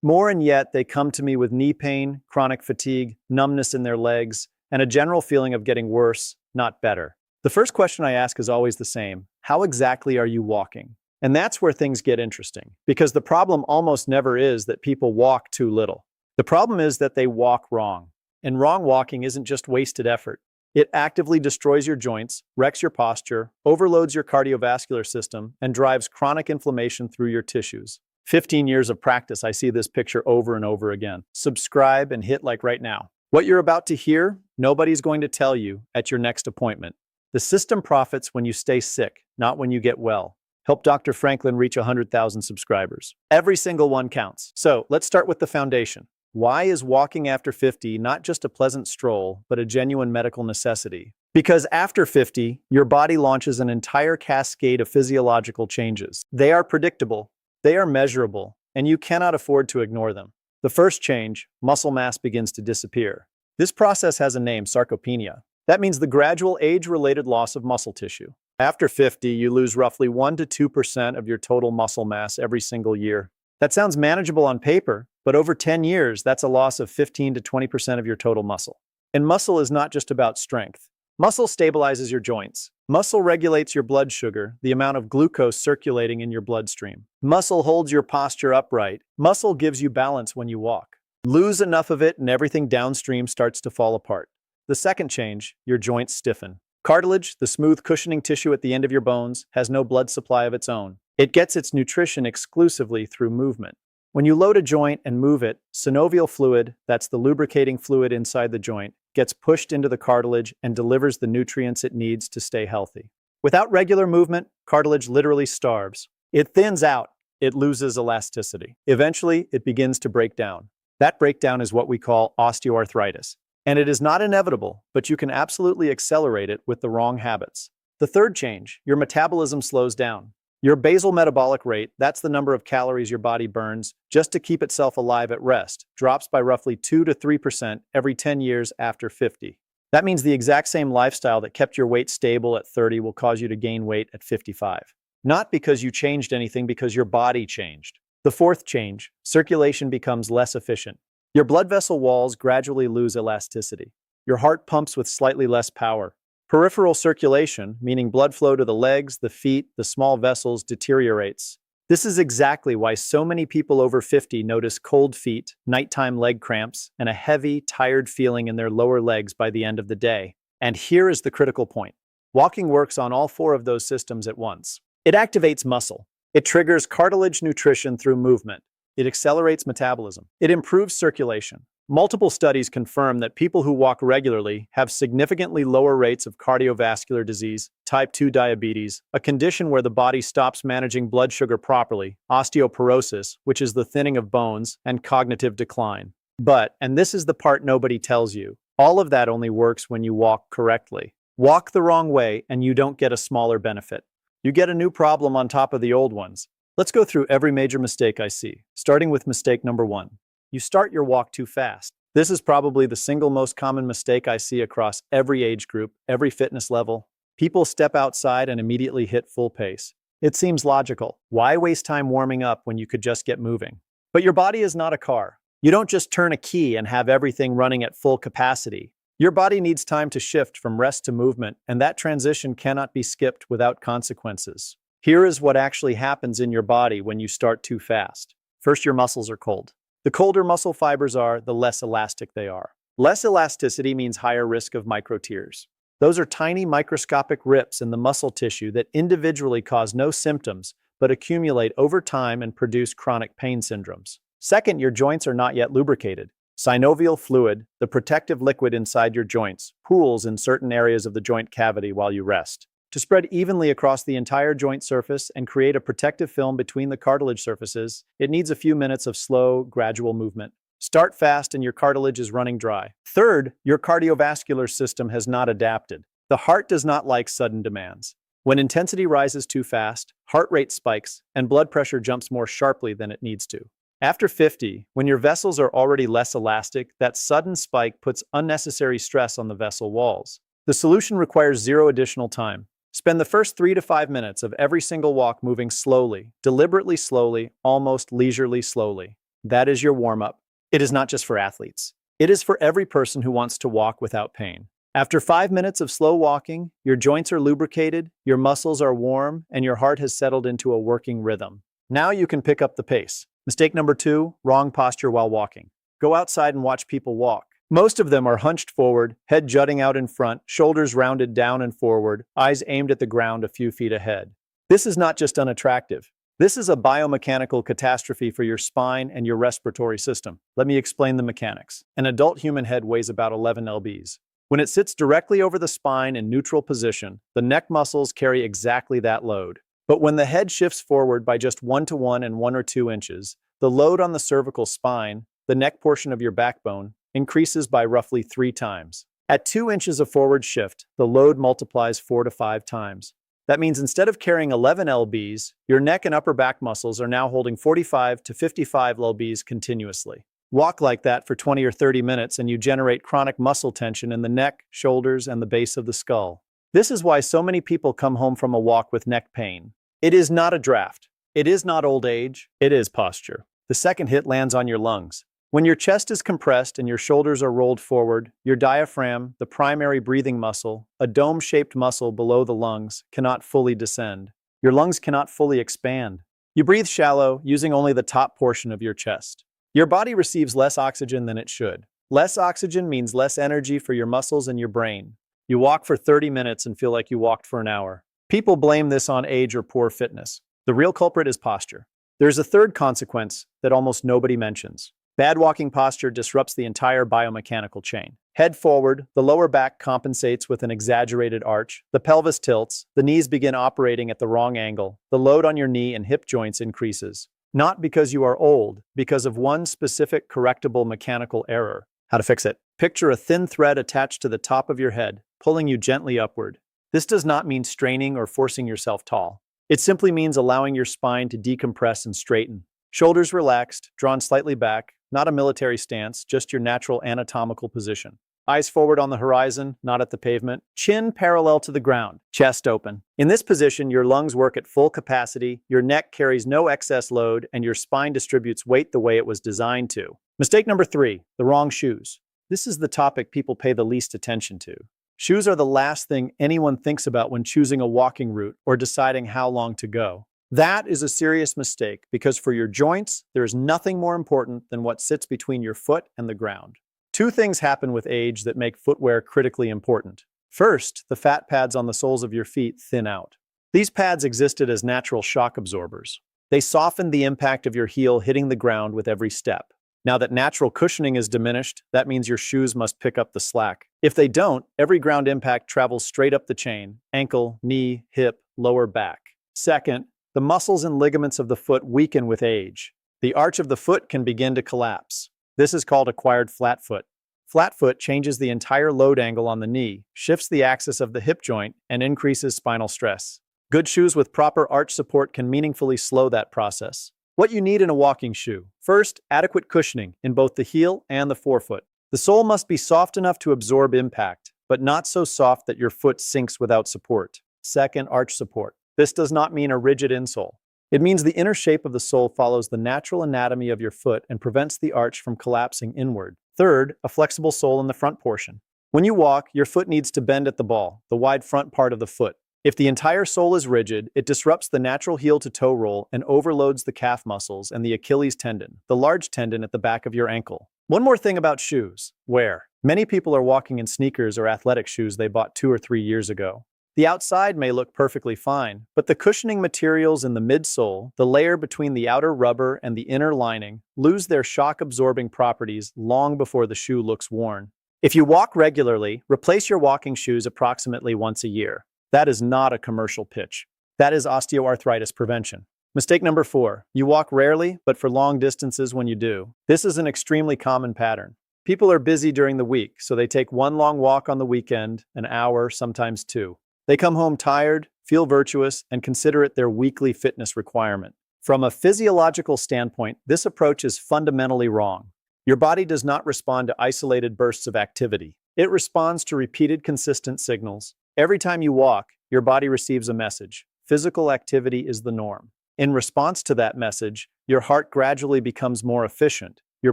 More and yet, they come to me with knee pain, chronic fatigue, numbness in their legs, and a general feeling of getting worse, not better. The first question I ask is always the same: how exactly are you walking? And that's where things get interesting, because the problem almost never is that people walk too little. The problem is that they walk wrong. And wrong walking isn't just wasted effort. It actively destroys your joints, wrecks your posture, overloads your cardiovascular system, and drives chronic inflammation through your tissues. 15 years of practice, I see this picture over and over again. Subscribe and hit like right now. What you're about to hear, nobody's going to tell you at your next appointment. The system profits when you stay sick, not when you get well. Help Dr. Franklin reach 100,000 subscribers. Every single one counts. So let's start with the foundation. Why is walking after 50 not just a pleasant stroll, but a genuine medical necessity? Because after 50, your body launches an entire cascade of physiological changes. They are predictable, they are measurable, and you cannot afford to ignore them. The first change, muscle mass begins to disappear. This process has a name: sarcopenia. That means the gradual age-related loss of muscle tissue. After 50, you lose roughly 1 to 2% of your total muscle mass every single year. That sounds manageable on paper, but over 10 years, that's a loss of 15 to 20% of your total muscle. And muscle is not just about strength. Muscle stabilizes your joints. Muscle regulates your blood sugar, the amount of glucose circulating in your bloodstream. Muscle holds your posture upright. Muscle gives you balance when you walk. Lose enough of it and everything downstream starts to fall apart. The second change, your joints stiffen. Cartilage, the smooth cushioning tissue at the end of your bones, has no blood supply of its own. It gets its nutrition exclusively through movement. When you load a joint and move it, synovial fluid, that's the lubricating fluid inside the joint, gets pushed into the cartilage and delivers the nutrients it needs to stay healthy. Without regular movement, cartilage literally starves. It thins out. It loses elasticity. Eventually, it begins to break down. That breakdown is what we call osteoarthritis. And it is not inevitable, but you can absolutely accelerate it with the wrong habits. The third change, your metabolism slows down. Your basal metabolic rate, that's the number of calories your body burns just to keep itself alive at rest, drops by roughly 2 to 3% every 10 years after 50. That means the exact same lifestyle that kept your weight stable at 30 will cause you to gain weight at 55. Not because you changed anything, because your body changed. The fourth change, circulation becomes less efficient. Your blood vessel walls gradually lose elasticity. Your heart pumps with slightly less power. Peripheral circulation, meaning blood flow to the legs, the feet, the small vessels, deteriorates. This is exactly why so many people over 50 notice cold feet, nighttime leg cramps, and a heavy, tired feeling in their lower legs by the end of the day. And here is the critical point. Walking works on all 4 of those systems at once. It activates muscle. It triggers cartilage nutrition through movement. It accelerates metabolism. It improves circulation. Multiple studies confirm that people who walk regularly have significantly lower rates of cardiovascular disease, type 2 diabetes, a condition where the body stops managing blood sugar properly, osteoporosis, which is the thinning of bones, and cognitive decline. But, and this is the part nobody tells you, all of that only works when you walk correctly. Walk the wrong way and you don't get a smaller benefit. You get a new problem on top of the old ones. Let's go through every major mistake I see, starting with mistake number 1. You start your walk too fast. This is probably the single most common mistake I see across every age group, every fitness level. People step outside and immediately hit full pace. It seems logical. Why waste time warming up when you could just get moving? But your body is not a car. You don't just turn a key and have everything running at full capacity. Your body needs time to shift from rest to movement, and that transition cannot be skipped without consequences. Here is what actually happens in your body when you start too fast. First, your muscles are cold. The colder muscle fibers are, the less elastic they are. Less elasticity means higher risk of micro tears. Those are tiny microscopic rips in the muscle tissue that individually cause no symptoms, but accumulate over time and produce chronic pain syndromes. Second, your joints are not yet lubricated. Synovial fluid, the protective liquid inside your joints, pools in certain areas of the joint cavity while you rest. To spread evenly across the entire joint surface and create a protective film between the cartilage surfaces, it needs a few minutes of slow, gradual movement. Start fast and your cartilage is running dry. Third, your cardiovascular system has not adapted. The heart does not like sudden demands. When intensity rises too fast, heart rate spikes and blood pressure jumps more sharply than it needs to. After 50, when your vessels are already less elastic, that sudden spike puts unnecessary stress on the vessel walls. The solution requires 0 additional time. Spend the first 3 to 5 minutes of every single walk moving slowly, deliberately slowly, almost leisurely slowly. That is your warm-up. It is not just for athletes. It is for every person who wants to walk without pain. After 5 minutes of slow walking, your joints are lubricated, your muscles are warm, and your heart has settled into a working rhythm. Now you can pick up the pace. Mistake number 2, wrong posture while walking. Go outside and watch people walk. Most of them are hunched forward, head jutting out in front, shoulders rounded down and forward, eyes aimed at the ground a few feet ahead. This is not just unattractive. This is a biomechanical catastrophe for your spine and your respiratory system. Let me explain the mechanics. An adult human head weighs about 11 lbs. When it sits directly over the spine in neutral position, the neck muscles carry exactly that load. But when the head shifts forward by just 1-to-1 and 1 or 2 inches, the load on the cervical spine, the neck portion of your backbone, increases by roughly 3 times. At 2 inches of forward shift, the load multiplies 4 to 5 times. That means instead of carrying 11 lbs, your neck and upper back muscles are now holding 45 to 55 lbs continuously. Walk like that for 20 or 30 minutes and you generate chronic muscle tension in the neck, shoulders, and the base of the skull. This is why so many people come home from a walk with neck pain. It is not a draft. It is not old age. It is posture. The second hit lands on your lungs. When your chest is compressed and your shoulders are rolled forward, your diaphragm, the primary breathing muscle, a dome-shaped muscle below the lungs, cannot fully descend. Your lungs cannot fully expand. You breathe shallow, using only the top portion of your chest. Your body receives less oxygen than it should. Less oxygen means less energy for your muscles and your brain. You walk for 30 minutes and feel like you walked for an hour. People blame this on age or poor fitness. The real culprit is posture. There's a third consequence that almost nobody mentions. Bad walking posture disrupts the entire biomechanical chain. Head forward, the lower back compensates with an exaggerated arch, the pelvis tilts, the knees begin operating at the wrong angle, the load on your knee and hip joints increases. Not because you are old, because of one specific correctable mechanical error. How to fix it? Picture a thin thread attached to the top of your head, pulling you gently upward. This does not mean straining or forcing yourself tall. It simply means allowing your spine to decompress and straighten. Shoulders relaxed, drawn slightly back, not a military stance, just your natural anatomical position. Eyes forward on the horizon, not at the pavement. Chin parallel to the ground, chest open. In this position, your lungs work at full capacity, your neck carries no excess load, and your spine distributes weight the way it was designed to. Mistake number 3, the wrong shoes. This is the topic people pay the least attention to. Shoes are the last thing anyone thinks about when choosing a walking route or deciding how long to go. That is a serious mistake because for your joints, there is nothing more important than what sits between your foot and the ground. 2 things happen with age that make footwear critically important. First, the fat pads on the soles of your feet thin out. These pads existed as natural shock absorbers. They soften the impact of your heel hitting the ground with every step. Now that natural cushioning is diminished, that means your shoes must pick up the slack. If they don't, every ground impact travels straight up the chain: ankle, knee, hip, lower back. Second, the muscles and ligaments of the foot weaken with age. The arch of the foot can begin to collapse. This is called acquired flat foot. Flat foot changes the entire load angle on the knee, shifts the axis of the hip joint, and increases spinal stress. Good shoes with proper arch support can meaningfully slow that process. What you need in a walking shoe. First, adequate cushioning in both the heel and the forefoot. The sole must be soft enough to absorb impact, but not so soft that your foot sinks without support. Second, arch support. This does not mean a rigid insole. It means the inner shape of the sole follows the natural anatomy of your foot and prevents the arch from collapsing inward. Third, a flexible sole in the front portion. When you walk, your foot needs to bend at the ball, the wide front part of the foot. If the entire sole is rigid, it disrupts the natural heel-to-toe roll and overloads the calf muscles and the Achilles tendon, the large tendon at the back of your ankle. One more thing about shoes: wear. Many people are walking in sneakers or athletic shoes they bought 2 or 3 years ago. The outside may look perfectly fine, but the cushioning materials in the midsole, the layer between the outer rubber and the inner lining, lose their shock-absorbing properties long before the shoe looks worn. If you walk regularly, replace your walking shoes approximately once a year. That is not a commercial pitch. That is osteoarthritis prevention. Mistake number 4, you walk rarely, but for long distances when you do. This is an extremely common pattern. People are busy during the week, so they take one long walk on the weekend, an hour, sometimes 2. They come home tired, feel virtuous, and consider it their weekly fitness requirement. From a physiological standpoint, this approach is fundamentally wrong. Your body does not respond to isolated bursts of activity. It responds to repeated, consistent signals. Every time you walk, your body receives a message. Physical activity is the norm. In response to that message, Your heart gradually becomes more efficient, your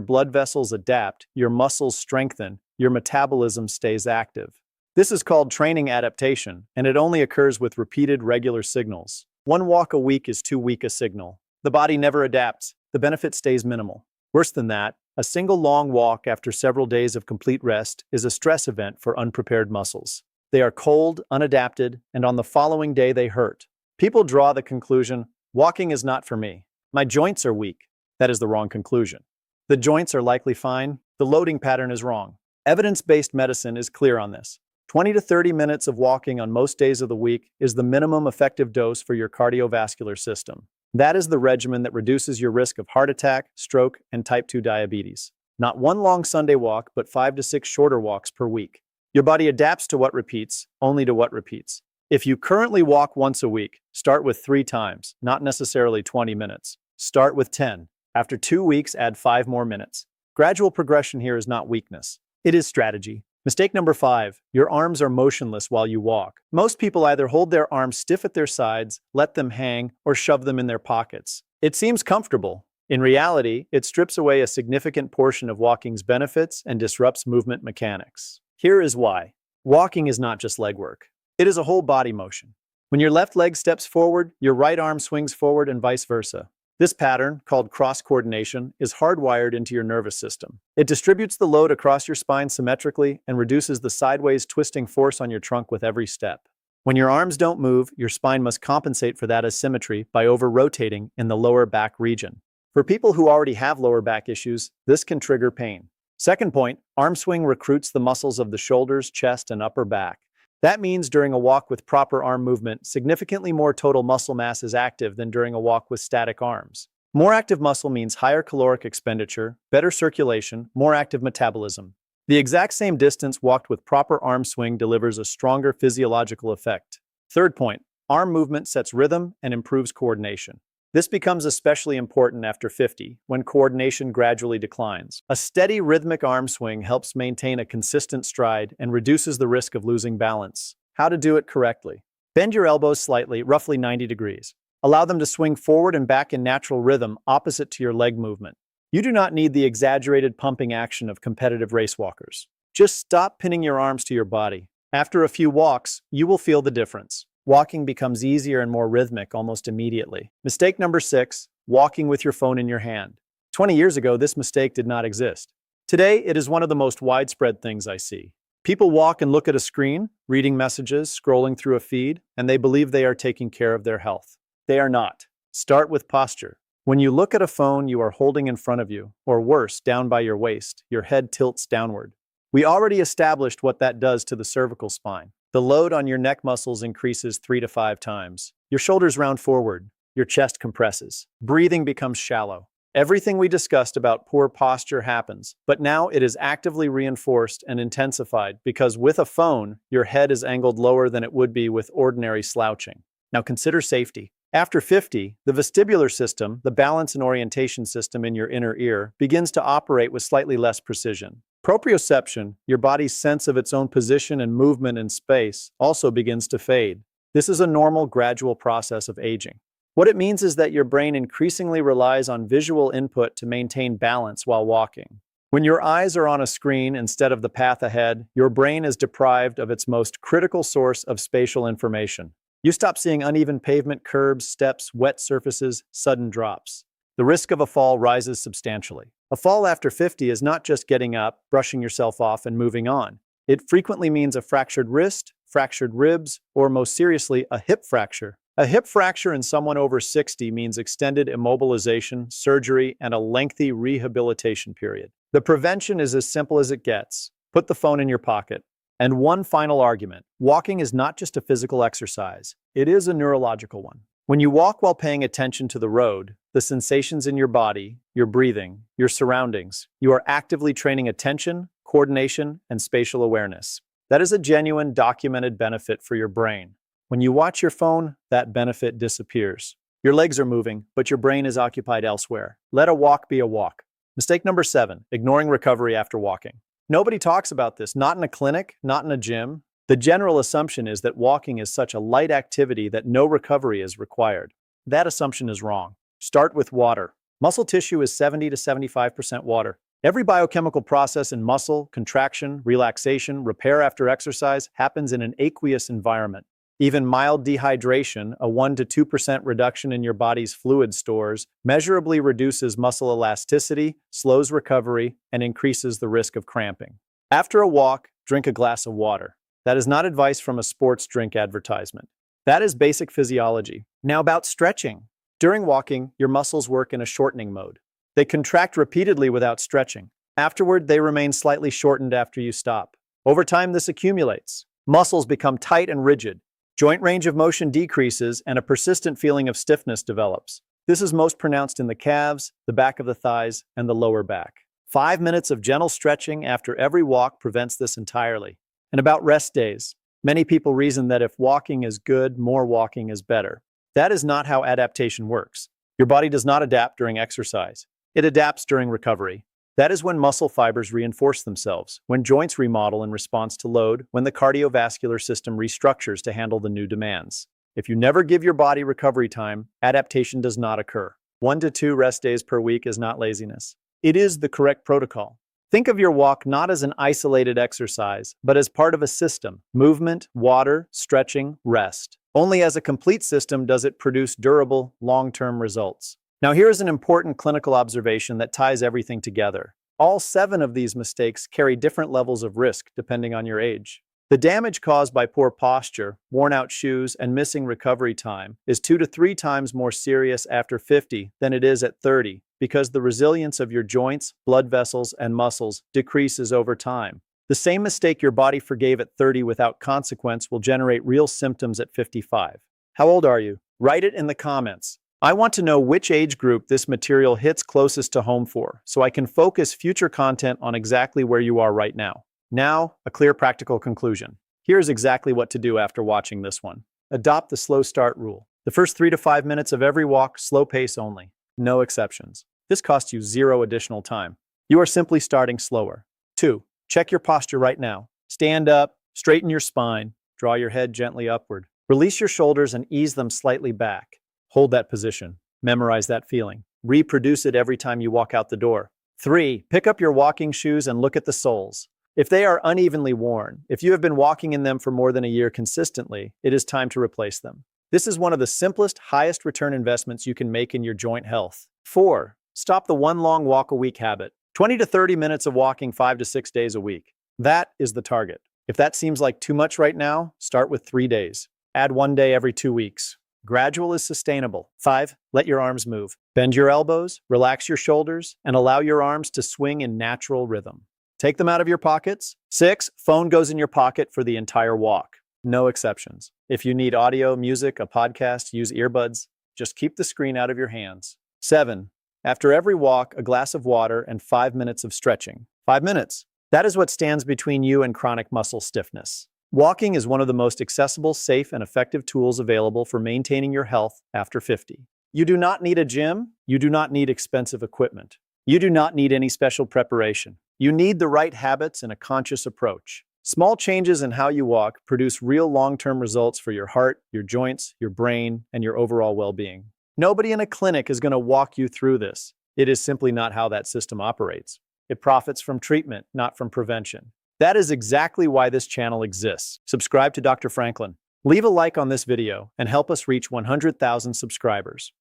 blood vessels adapt, your muscles strengthen, your metabolism stays active. This is called training adaptation, and it only occurs with repeated regular signals. One walk a week is too weak a signal. The body never adapts. The benefit stays minimal. Worse than that, a single long walk after several days of complete rest is a stress event for unprepared muscles. They are cold, unadapted, and on the following day they hurt. People draw the conclusion, walking is not for me. My joints are weak. That is the wrong conclusion. The joints are likely fine. The loading pattern is wrong. Evidence-based medicine is clear on this. 20 to 30 minutes of walking on most days of the week is the minimum effective dose for your cardiovascular system. That is the regimen that reduces your risk of heart attack, stroke, and type 2 diabetes. Not one long Sunday walk, but 5 to 6 shorter walks per week. Your body adapts to what repeats, only to what repeats. If you currently walk once a week, start with 3 times, not necessarily 20 minutes. Start with 10. After 2 weeks, add 5 more minutes. Gradual progression here is not weakness. It is strategy. Mistake number 5, your arms are motionless while you walk. Most people either hold their arms stiff at their sides, let them hang, or shove them in their pockets. It seems comfortable. In reality, it strips away a significant portion of walking's benefits and disrupts movement mechanics. Here is why. Walking is not just leg work. It is a whole body motion. When your left leg steps forward, your right arm swings forward and vice versa. This pattern, called cross-coordination, is hardwired into your nervous system. It distributes the load across your spine symmetrically and reduces the sideways twisting force on your trunk with every step. When your arms don't move, your spine must compensate for that asymmetry by over-rotating in the lower back region. For people who already have lower back issues, this can trigger pain. Second point, arm swing recruits the muscles of the shoulders, chest, and upper back. That means during a walk with proper arm movement, significantly more total muscle mass is active than during a walk with static arms. More active muscle means higher caloric expenditure, better circulation, more active metabolism. The exact same distance walked with proper arm swing delivers a stronger physiological effect. Third point, arm movement sets rhythm and improves coordination. This becomes especially important after 50, when coordination gradually declines. A steady rhythmic arm swing helps maintain a consistent stride and reduces the risk of losing balance. How to do it correctly. Bend your elbows slightly, roughly 90 degrees. Allow them to swing forward and back in natural rhythm opposite to your leg movement. You do not need the exaggerated pumping action of competitive race walkers. Just stop pinning your arms to your body. After a few walks, you will feel the difference. Walking becomes easier and more rhythmic almost immediately. Mistake number 6, walking with your phone in your hand. 20 years ago, this mistake did not exist. Today, it is one of the most widespread things I see. People walk and look at a screen, reading messages, scrolling through a feed, and they believe they are taking care of their health. They are not. Start with posture. When you look at a phone you are holding in front of you, or worse, down by your waist, your head tilts downward. We already established what that does to the cervical spine. The load on your neck muscles increases 3 to 5 times. Your shoulders round forward. Your chest compresses. Breathing becomes shallow. Everything we discussed about poor posture happens, but now it is actively reinforced and intensified because with a phone, your head is angled lower than it would be with ordinary slouching. Now consider safety. After 50, the vestibular system, the balance and orientation system in your inner ear, begins to operate with slightly less precision. Proprioception, your body's sense of its own position and movement in space, also begins to fade. This is a normal, gradual process of aging. What it means is that your brain increasingly relies on visual input to maintain balance while walking. When your eyes are on a screen instead of the path ahead, your brain is deprived of its most critical source of spatial information. You stop seeing uneven pavement, curbs, steps, wet surfaces, sudden drops. The risk of a fall rises substantially. A fall after 50 is not just getting up, brushing yourself off, and moving on. It frequently means a fractured wrist, fractured ribs, or most seriously, a hip fracture. A hip fracture in someone over 60 means extended immobilization, surgery, and a lengthy rehabilitation period. The prevention is as simple as it gets. Put the phone in your pocket. And one final argument. Walking is not just a physical exercise. It is a neurological one. When you walk while paying attention to the road, the sensations in your body, your breathing, your surroundings, you are actively training attention, coordination, and spatial awareness. That is a genuine, documented benefit for your brain. When you watch your phone, that benefit disappears. Your legs are moving, but your brain is occupied elsewhere. Let a walk be a walk. Mistake number 7, ignoring recovery after walking. Nobody talks about this, not in a clinic, not in a gym. The general assumption is that walking is such a light activity that no recovery is required. That assumption is wrong. Start with water. Muscle tissue is 70 to 75% water. Every biochemical process in muscle, contraction, relaxation, repair after exercise happens in an aqueous environment. Even mild dehydration, a 1 to 2% reduction in your body's fluid stores, measurably reduces muscle elasticity, slows recovery, and increases the risk of cramping. After a walk, drink a glass of water. That is not advice from a sports drink advertisement. That is basic physiology. Now about stretching. During walking, your muscles work in a shortening mode. They contract repeatedly without stretching. Afterward, they remain slightly shortened after you stop. Over time, this accumulates. Muscles become tight and rigid. Joint range of motion decreases, and a persistent feeling of stiffness develops. This is most pronounced in the calves, the back of the thighs, and the lower back. 5 minutes of gentle stretching after every walk prevents this entirely. And about rest days. Many people reason that if walking is good, more walking is better. That is not how adaptation works. Your body does not adapt during exercise. It adapts during recovery. That is when muscle fibers reinforce themselves, when joints remodel in response to load, when the cardiovascular system restructures to handle the new demands. If you never give your body recovery time, adaptation does not occur. 1 to 2 rest days per week is not laziness. It is the correct protocol. Think of your walk not as an isolated exercise, but as part of a system: movement, water, stretching, rest. Only as a complete system does it produce durable, long-term results. Now here is an important clinical observation that ties everything together. All 7 of these mistakes carry different levels of risk depending on your age. The damage caused by poor posture, worn-out shoes, and missing recovery time is 2 to 3 times more serious after 50 than it is at 30, because the resilience of your joints, blood vessels, and muscles decreases over time. The same mistake your body forgave at 30 without consequence will generate real symptoms at 55. How old are you? Write it in the comments. I want to know which age group this material hits closest to home for, so I can focus future content on exactly where you are right now. Now, a clear practical conclusion. Here's exactly what to do after watching this one. Adopt the slow start rule. The first 3 to 5 minutes of every walk, slow pace only. No exceptions. This costs you 0 additional time. You are simply starting slower. 2. Check your posture right now. Stand up, straighten your spine, draw your head gently upward. Release your shoulders and ease them slightly back. Hold that position. Memorize that feeling. Reproduce it every time you walk out the door. 3. Pick up your walking shoes and look at the soles. If they are unevenly worn, if you have been walking in them for more than a year consistently, it is time to replace them. This is one of the simplest, highest return investments you can make in your joint health. 4. Stop the one long walk a week habit. 20 to 30 minutes of walking 5 to 6 days a week. That is the target. If that seems like too much right now, start with 3 days. Add 1 day every 2 weeks. Gradual is sustainable. 5. Let your arms move. Bend your elbows, relax your shoulders, and allow your arms to swing in natural rhythm. Take them out of your pockets. 6. Phone goes in your pocket for the entire walk. No exceptions. If you need audio, music, a podcast, use earbuds. Just keep the screen out of your hands. 7. After every walk, a glass of water and 5 minutes of stretching. 5 minutes. That is what stands between you and chronic muscle stiffness. Walking is one of the most accessible, safe, and effective tools available for maintaining your health after 50. You do not need a gym. You do not need expensive equipment. You do not need any special preparation. You need the right habits and a conscious approach. Small changes in how you walk produce real long-term results for your heart, your joints, your brain, and your overall well-being. Nobody in a clinic is going to walk you through this. It is simply not how that system operates. It profits from treatment, not from prevention. That is exactly why this channel exists. Subscribe to Dr. Franklin. Leave a like on this video and help us reach 100,000 subscribers.